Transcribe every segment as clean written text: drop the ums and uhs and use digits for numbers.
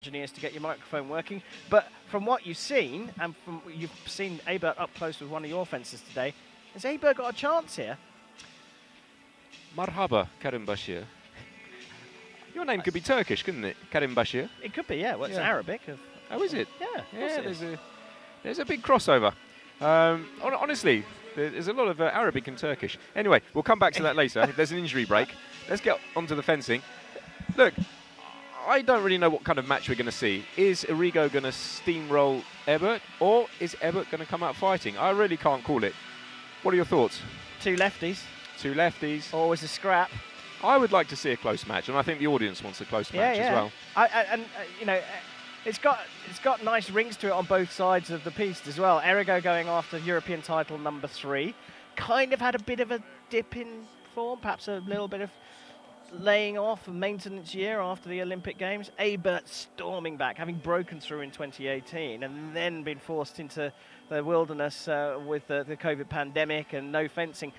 engineers to get your microphone working. But from what you've seen, and from you've seen Ebert up close with one of your fences today, has Ebert got a chance here? Marhaba, Karim Bashir. Your name could be Turkish, couldn't it? Karim Bashir. It could be, yeah. Well, it's Arabic. Oh, is it? Yeah. Yeah, there's a big crossover. Honestly, there's a lot of Arabic and Turkish. Anyway, we'll come back to that later. There's an injury break. Let's get onto the fencing. Look, I don't really know what kind of match we're going to see. Is Errigo going to steamroll Ebert, or is Ebert going to come out fighting? I really can't call it. What are your thoughts? Two lefties. Two lefties. Always a scrap. I would like to see a close match, and I think the audience wants a close match as well. You know, it's got nice rings to it on both sides of the piece as well. Errigo going after European title number 3. Kind of had a bit of a dip in form, perhaps a little bit of laying off a maintenance year after the Olympic Games. Ebert storming back, having broken through in 2018 and then been forced into the wilderness with the COVID pandemic and no fencing.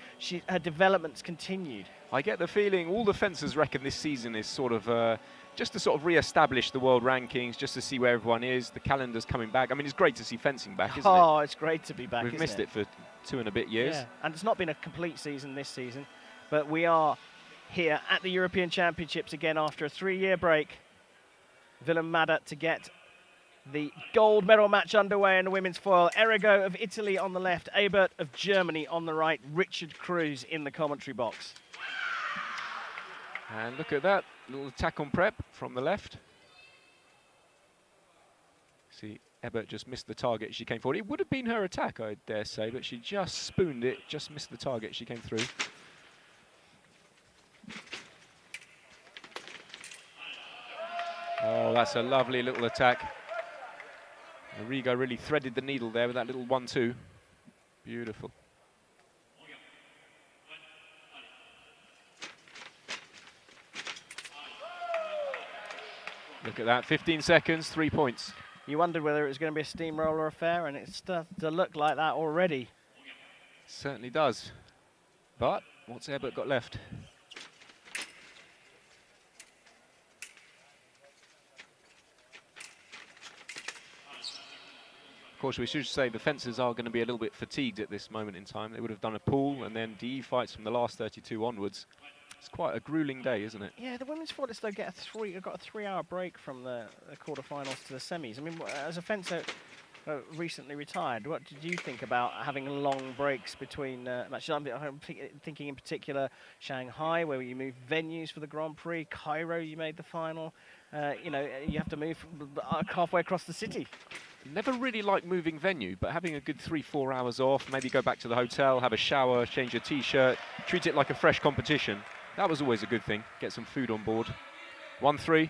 Her development's continued. I get the feeling all the fencers reckon this season is sort of just to sort of re-establish the world rankings, just to see where everyone is. The calendar's coming back. I mean, it's great to see fencing back, isn't it? Oh, it's great to be back, We've missed it for 2 and a bit years. Yeah, and it's not been a complete season this season, but we are here at the European Championships again after a 3-year break. Willem Madder to get the gold medal match underway in the women's foil. Errigo of Italy on the left, Ebert of Germany on the right, Richard Cruz in the commentary box. And look at that, little attack on prep from the left. See, Ebert just missed the target as she came forward. It would have been her attack, I dare say, but she just spooned it, just missed the target as she came through. Oh, that's a lovely little attack. Errigo really threaded the needle there with that little 1-2. Beautiful. Look at that, 15 seconds, 3 points. You wondered whether it was going to be a steamroller affair, and it's starting to look like that already. Certainly does. But what's Ebert got left? Of course, we should say the fencers are going to be a little bit fatigued at this moment in time. They would have done a pool and then DE fights from the last 32 onwards. It's quite a grueling day, isn't it? Yeah, the women's foilists though got a 3-hour break from the quarterfinals to the semis. I mean, as a fencer recently retired, what did you think about having long breaks between matches? I'm thinking in particular Shanghai, where you moved venues for the Grand Prix. Cairo, you made the final. You know, you have to move halfway across the city. Never really liked moving venue, but having a good 3-4 hours off, maybe go back to the hotel, have a shower, change your t-shirt, treat it like a fresh competition. That was always a good thing. Get some food on board. 1-3. Look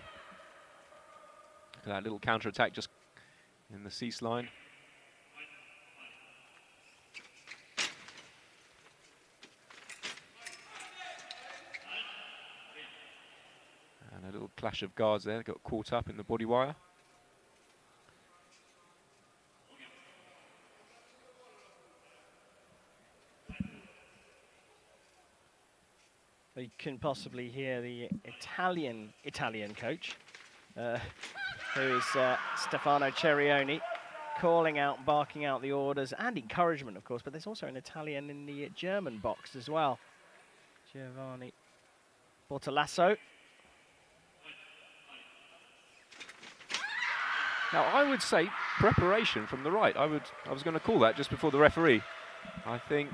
at that little counter-attack just in the cease line. And a little clash of guards there. Got caught up in the body wire. You can possibly hear the Italian coach, who is Stefano Cerioni, calling out, barking out the orders and encouragement, of course, but there's also an Italian in the German box as well. Giovanni Bortolasso. Now, I would say preparation from the right. I was going to call that just before the referee. I think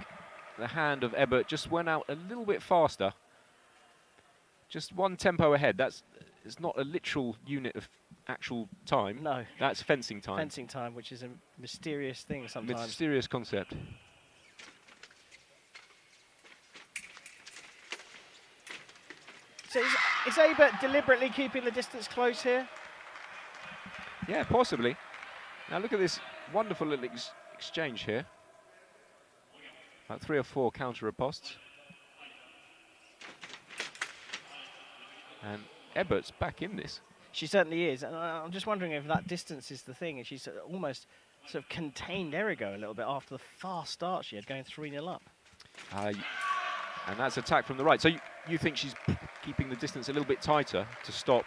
the hand of Ebert just went out a little bit faster. Just one tempo ahead. It's not a literal unit of actual time. No. That's fencing time. Fencing time, which is a mysterious thing sometimes. Mysterious concept. So is Ebert deliberately keeping the distance close here? Yeah, possibly. Now look at this wonderful little exchange here. About 3 or 4 counter ripostes. And Ebert's back in this. She certainly is. And I'm just wondering if that distance is the thing. And she's almost sort of contained Errigo a little bit after the fast start she had, going 3-0 up. And that's attack from the right. So you think she's keeping the distance a little bit tighter to stop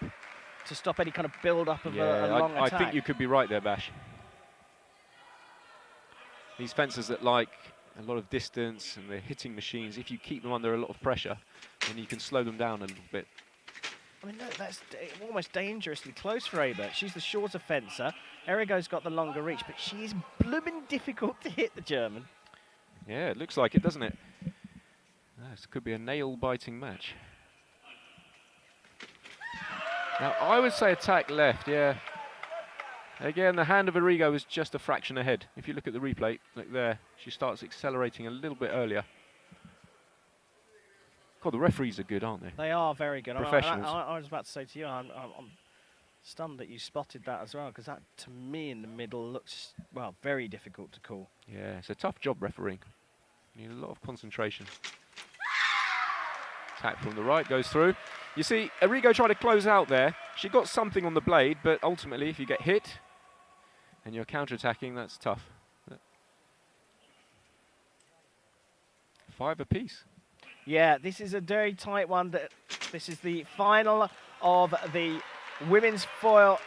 to stop any kind of build-up of a Yeah, long I attack. think you could be right there, Bash. These fencers that like a lot of distance and they're hitting machines, if you keep them under a lot of pressure, then you can slow them down a little bit. I mean, look, that's almost dangerously close for Ebert. She's the shorter fencer. Errigo's got the longer reach, but she's blooming difficult to hit, the German. Yeah, it looks like it, doesn't it? This could be a nail-biting match. Now, I would say attack left, yeah. Again, the hand of Errigo was just a fraction ahead. If you look at the replay, look there, she starts accelerating a little bit earlier. God, the referees are good, aren't they? They are very good. Professionals. I was about to say to you, I'm stunned that you spotted that as well, because that, to me, in the middle looks, well, very difficult to call. Yeah, it's a tough job refereeing. You need a lot of concentration. Attack from the right, goes through. You see, Errigo tried to close out there. She got something on the blade, but ultimately, if you get hit and you're counter-attacking, that's tough. 5 apiece. Yeah, this is a very tight one. This is the final of the Women's Foil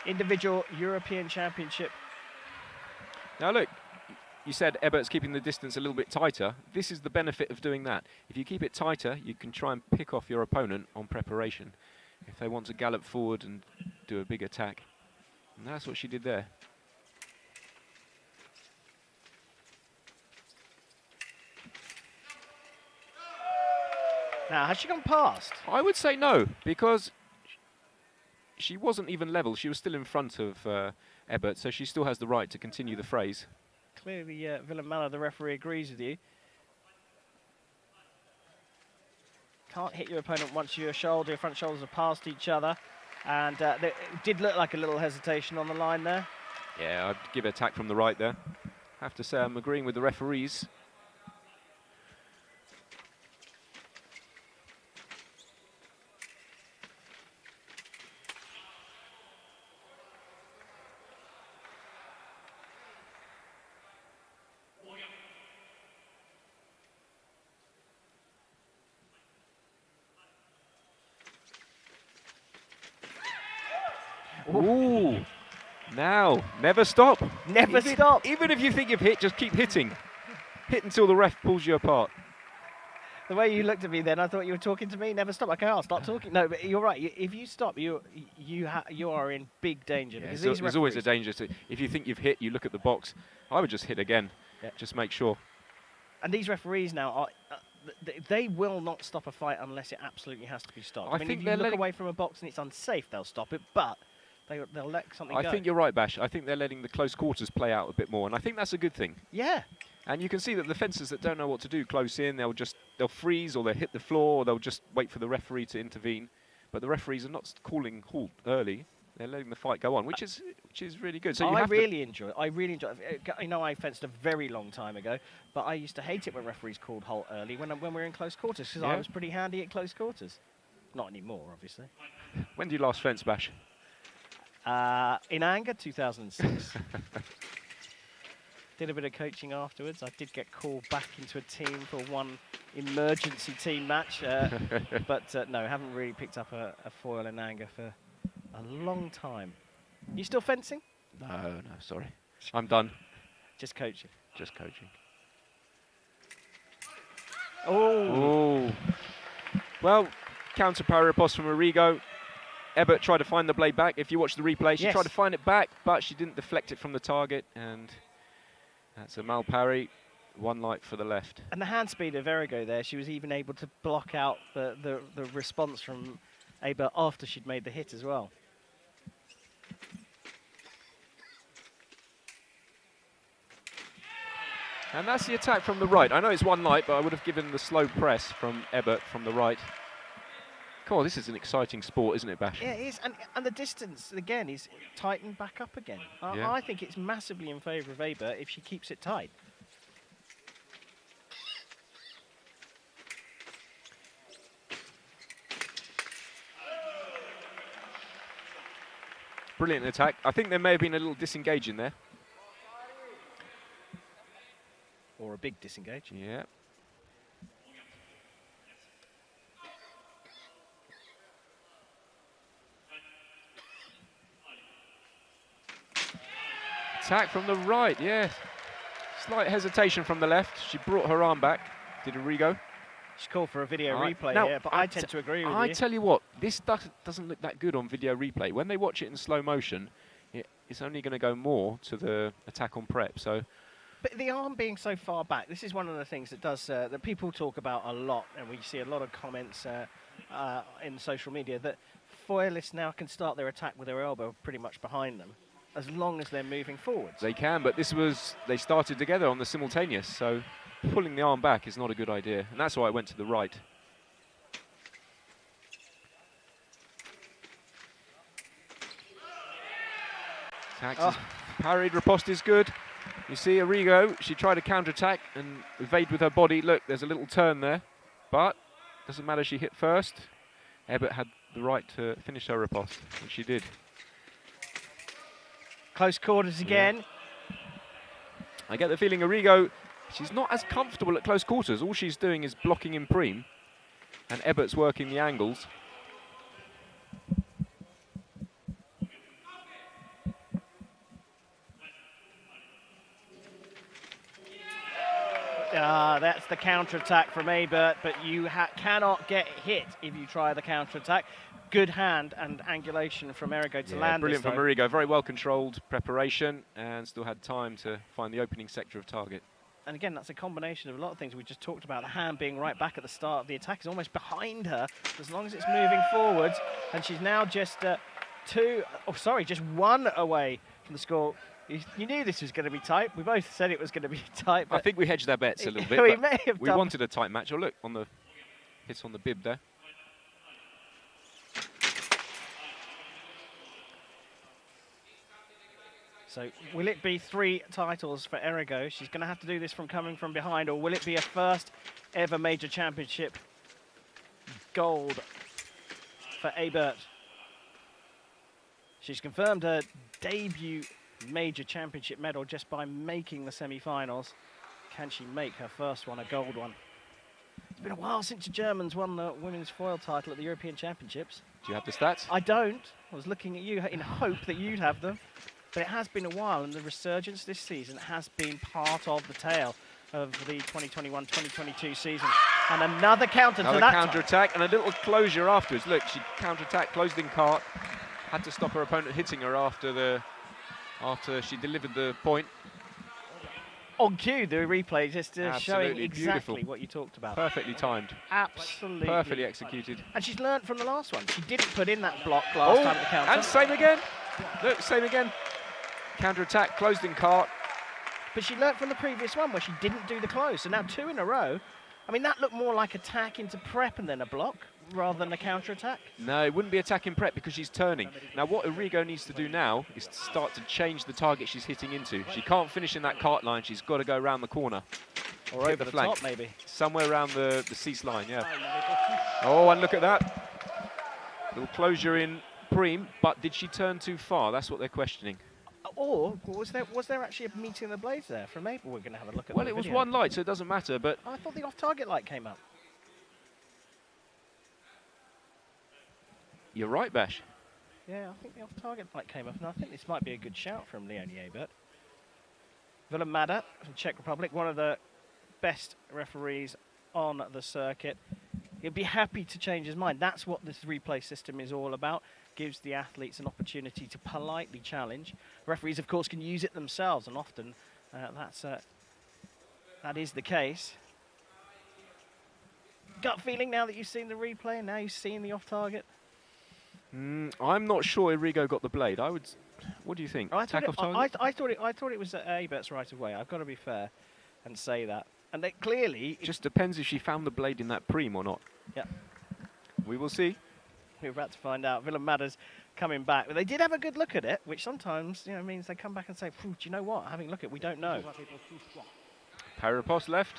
Individual European Championship. Now look, you said Ebert's keeping the distance a little bit tighter. This is the benefit of doing that. If you keep it tighter, you can try and pick off your opponent on preparation if they want to gallop forward and do a big attack. And that's what she did there. Now, has she gone past? I would say no, because she wasn't even level. She was still in front of Ebert, so she still has the right to continue the phrase. Clearly, Villamala, the referee, agrees with you. Can't hit your opponent once your front shoulders are past each other. And it did look like a little hesitation on the line there. Yeah, I'd give attack from the right there. Have to say I'm agreeing with the referees. Ooh, now, never stop. Never stop. Even if you think you've hit, just keep hitting. Hit until the ref pulls you apart. The way you looked at me then, I thought you were talking to me. Never stop. Okay, I'll stop talking. No, but you're right. If you stop, you are in big danger. Yeah, because so these there's always a referees- danger. If you think you've hit, you look at the box. I would just hit again. Yeah. Just make sure. And these referees now are. They will not stop a fight unless it absolutely has to be stopped. I mean, think if they're you look letting- away from a box and it's unsafe, they'll stop it. But they'll let something go. I think you're right, Bash. I think they're letting the close quarters play out a bit more, and I think that's a good thing. Yeah. And you can see that the fencers that don't know what to do close in, they'll freeze, or they'll hit the floor, or they'll just wait for the referee to intervene. But the referees are not calling halt early. They're letting the fight go on, which is really good. So I really enjoy it. You know, I fenced a very long time ago, but I used to hate it when referees called halt early when we were in close quarters, because I Yeah. was pretty handy at close quarters. Not anymore, obviously. When did you last fence, Bash? In anger, 2006. Did a bit of coaching afterwards. I did get called back into a team for one emergency team match, but no, haven't really picked up a foil in anger for a long time. You still fencing? No, sorry. I'm done. Just coaching. Just coaching. Oh. Oh. Well, counter power riposte from Errigo. Ebert tried to find the blade back. If you watch the replay, she Yes. tried to find it back, but she didn't deflect it from the target, and that's a mal parry. One light for the left. And the hand speed of Errigo there, she was even able to block out the response from Ebert after she'd made the hit as well. And that's the attack from the right. I know it's one light, but I would have given the slow press from Ebert from the right. God, this is an exciting sport, isn't it, Bash? Yeah, it is. And the distance, again, is tightened back up again. Yeah. I think it's massively in favour of Ebert if she keeps it tight. Brilliant attack. I think there may have been a little disengage in there. Or a big disengage. Yeah. Attack from the right, yes. Slight hesitation from the left. She brought her arm back. Did Errigo? She's called for a video replay now, here, but I tend to agree with you. I tell you what, this doesn't look that good on video replay. When they watch it in slow motion, it's only going to go more to the attack on prep. So, but the arm being so far back, this is one of the things that does that people talk about a lot, and we see a lot of comments in social media that foilists now can start their attack with their elbow pretty much behind them, as long as they're moving forwards. They can, but they started together on the simultaneous, so pulling the arm back is not a good idea, and that's why I went to the right. Attack is parried, riposte is good. You see Errigo, she tried to counter-attack and evade with her body. Look, there's a little turn there, but doesn't matter, she hit first. Ebert had the right to finish her riposte, and she did. Close quarters again. Yeah. I get the feeling Errigo, she's not as comfortable at close quarters. All she's doing is blocking in prime, and Ebert's working the angles. That's the counter-attack from Ebert, but you cannot get hit if you try the counter-attack. Good hand and angulation from Errigo to land. Brilliant from Errigo. Very well controlled preparation, and still had time to find the opening sector of target. And again, that's a combination of a lot of things we just talked about. The hand being right back at the start of the attack is almost behind her, as long as it's moving forwards. And she's now just just one away from the score. You knew this was going to be tight. We both said it was going to be tight. I think we hedged our bets a little bit. We may have we wanted a tight match. Oh, look, on the hits on the bib there. So will it be 3 titles for Errigo? She's going to have to do this from coming from behind, or will it be a first ever major championship gold for Ebert? She's confirmed her debut major championship medal just by making the semi-finals. Can she make her first one a gold one? It's been a while since the Germans won the women's foil title at the European Championships. Do you have the stats? I don't. I was looking at you in hope that you'd have them. But it has been a while, and the resurgence this season has been part of the tale of the 2021-2022 season. And another counter to that. Another counter-attack and a little closure afterwards. Look, she counter-attacked, closed in cart, had to stop her opponent hitting her after she delivered the point. On cue, the replay just showing exactly beautiful. What you talked about. Perfectly timed. Absolutely. Perfectly executed. And she's learnt from the last one. She didn't put in that block last time at the counter. And same again. Look, same again. Counter-attack, closed in cart. But she learnt from the previous one where she didn't do the close. So now 2 in a row. I mean, that looked more like attack into prep and then a block rather than a counter-attack. No, it wouldn't be attack in prep because she's turning. Now, what Errigo needs to do now is to start to change the target she's hitting into. She can't finish in that cart line. She's got to go around the corner. Or over the flank. Top, maybe. Somewhere around the cease line, yeah. Oh, and look at that. Little closure in prime, but did she turn too far? That's what they're questioning. Or was there actually a meeting of the blades there from Ebert? We're going to have a look at Well, it was one light, so it doesn't matter, but... I thought the off-target light came up. You're right, Bash. Yeah, I think the off-target light came up, and I think this might be a good shout from Leonie Ebert. Willem Madder from Czech Republic, one of the best referees on the circuit. He'll be happy to change his mind. That's what this replay system is all about. Gives the athletes an opportunity to politely challenge. Referees, of course, can use it themselves, and often that is the case. Gut feeling now that you've seen the replay, and now you've seen the off-target? I'm not sure Errigo got the blade. What do you think? I thought it was Ebert's right of way. I've got to be fair and say that. And they clearly... Just depends if she found the blade in that prime or not. Yeah. We will see. We're about to find out. Willem Madder's coming back. But they did have a good look at it, which sometimes means they come back and say, do you know what? Having a look at it, we don't know. Parapos left.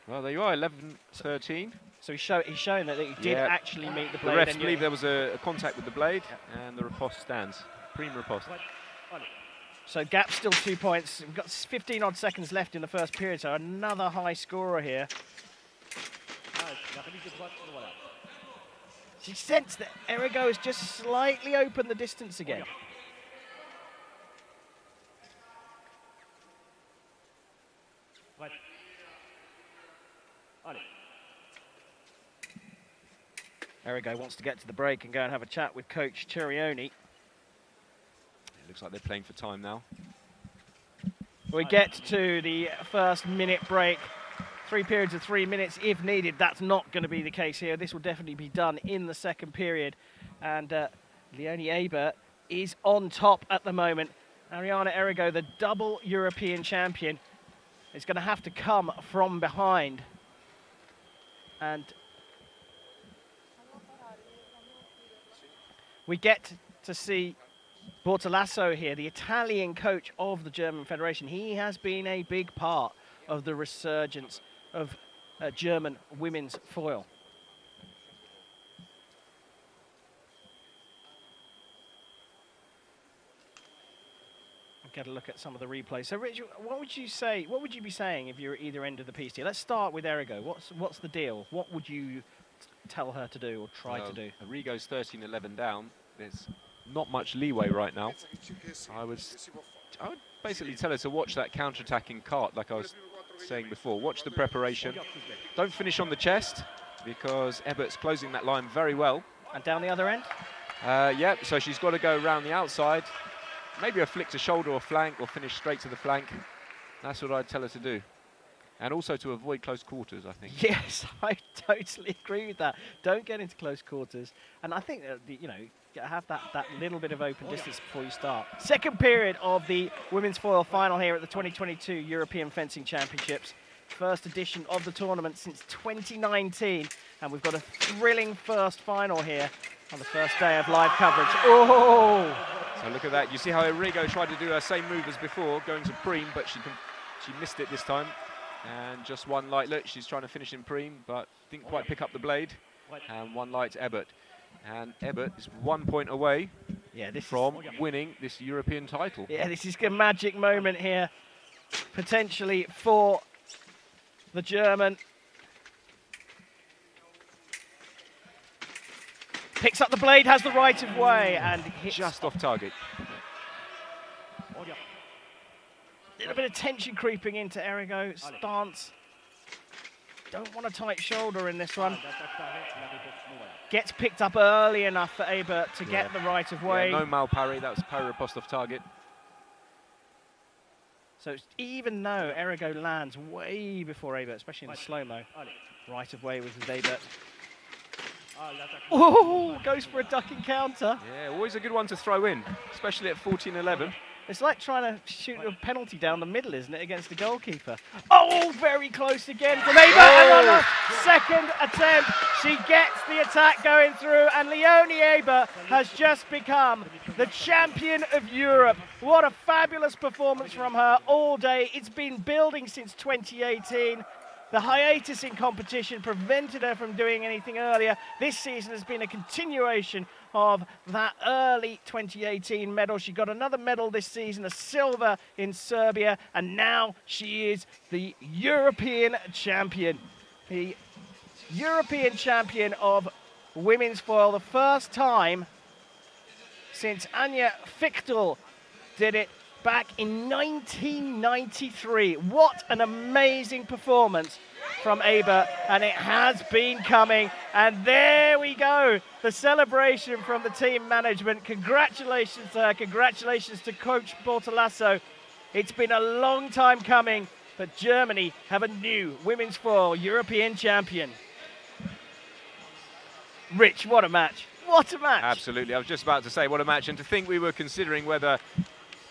Well, there you are, 11-13. So he's showing that he did actually meet the blade. The refs believe there was a contact with the blade, and the riposte stands. Prime riposte. So gap still 2 points. We've got 15 odd seconds left in the first period, so another high scorer here. She sensed that Errigo has just slightly opened the distance again. Errigo wants to get to the break and go and have a chat with Coach Chirioni. It looks like they're playing for time now. We get to the first minute break. 3 periods of 3 minutes if needed. That's not going to be the case here. This will definitely be done in the second period. And Leonie Ebert is on top at the moment. Ariana Errigo, the double European champion, is going to have to come from behind. And we get to see Bortolaso here, the Italian coach of the German Federation. He has been a big part of the resurgence of German women's foil. Get a look at some of the replays. So, Rich, what would you say? What would you be saying if you're at either end of the piece here? Let's start with Errigo. What's the deal? What would you tell her to do or try to do? Errigo's 13-11 down. There's not much leeway right now. I would basically tell her to watch that counter-attacking cart, like I was saying before. Watch the preparation. Don't finish on the chest, because Ebert's closing that line very well. And down the other end? Yeah, so she's got to go around the outside. Maybe a flick to shoulder or flank, or finish straight to the flank. That's what I'd tell her to do. And also to avoid close quarters, I think. Yes, I totally agree with that. Don't get into close quarters. And I think, you know, have that little bit of open distance before you start. Second period of the women's foil final here at the 2022 European Fencing Championships. First edition of the tournament since 2019. And we've got a thrilling first final here on the first day of live coverage. Oh! So look at that. You see how Errigo tried to do her same move as before, going to Preem, but she missed it this time. And just one light look. She's trying to finish in Preem, but didn't quite pick up the blade. And one light to Ebert. And Ebert is 1 point away from winning this European title. Yeah, this is a magic moment here, potentially for the German. Picks up the blade, has the right of way, and hits just off target. A little bit of tension creeping into Errigo. Stance. Don't want a tight shoulder in this one. Gets picked up early enough for Ebert to get the right of way. Yeah, no mal parry, that was parry riposte off target. So even though Errigo lands way before Ebert, especially in the slow-mo, right of way with Ebert. Oh, goes for a ducking counter. Yeah, always a good one to throw in, especially at 14-11. It's like trying to shoot a penalty down the middle, isn't it, against the goalkeeper? Oh, very close again from Ebert. And on the second attempt, she gets the attack going through, and Leonie Ebert has just become the champion of Europe. What a fabulous performance from her all day. It's been building since 2018. The hiatus in competition prevented her from doing anything earlier. This season has been a continuation of that early 2018 medal. She got another medal this season, a silver in Serbia, and now she is the European champion. The European champion of women's foil, the first time since Anja Fichtel did it back in 1993. What an amazing performance from Ebert, and it has been coming. And there we go, the celebration from the team management. Congratulations to her, congratulations to Coach Bortolaso. It's been a long time coming, but Germany have a new women's foil European champion. Rich, what a match. What a match. Absolutely, I was just about to say what a match, and to think we were considering whether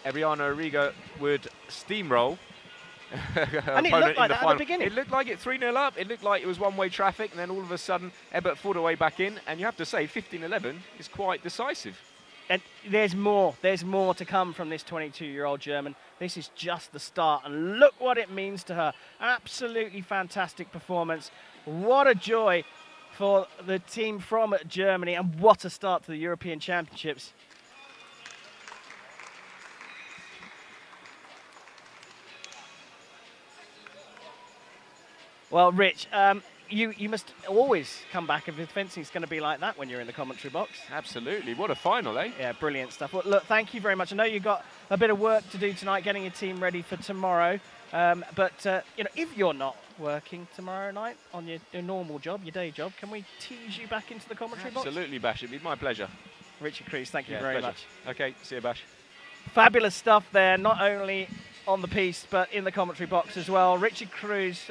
Ariana Errigo would steamroll and it looked like that at the beginning. It looked like it 3-0 up. It looked like it was one-way traffic, and then all of a sudden, Ebert fought her way back in. And you have to say, 15-11 is quite decisive. And there's more to come from this 22-year-old German. This is just the start, and look what it means to her. Absolutely fantastic performance. What a joy for the team from Germany, and what a start to the European Championships. Well, Rich, you must always come back if the fencing's going to be like that when you're in the commentary box. Absolutely. What a final, eh? Yeah, brilliant stuff. Well, look, thank you very much. I know you've got a bit of work to do tonight, getting your team ready for tomorrow. But if you're not working tomorrow night on your normal job, your day job, can we tease you back into the commentary box? Absolutely, Bash. It'd be my pleasure. Richard Crease, thank you Yeah, very pleasure. much. Okay, see you, Bash. Fabulous stuff there, not only on the piece, but in the commentary box as well. Richard Crease.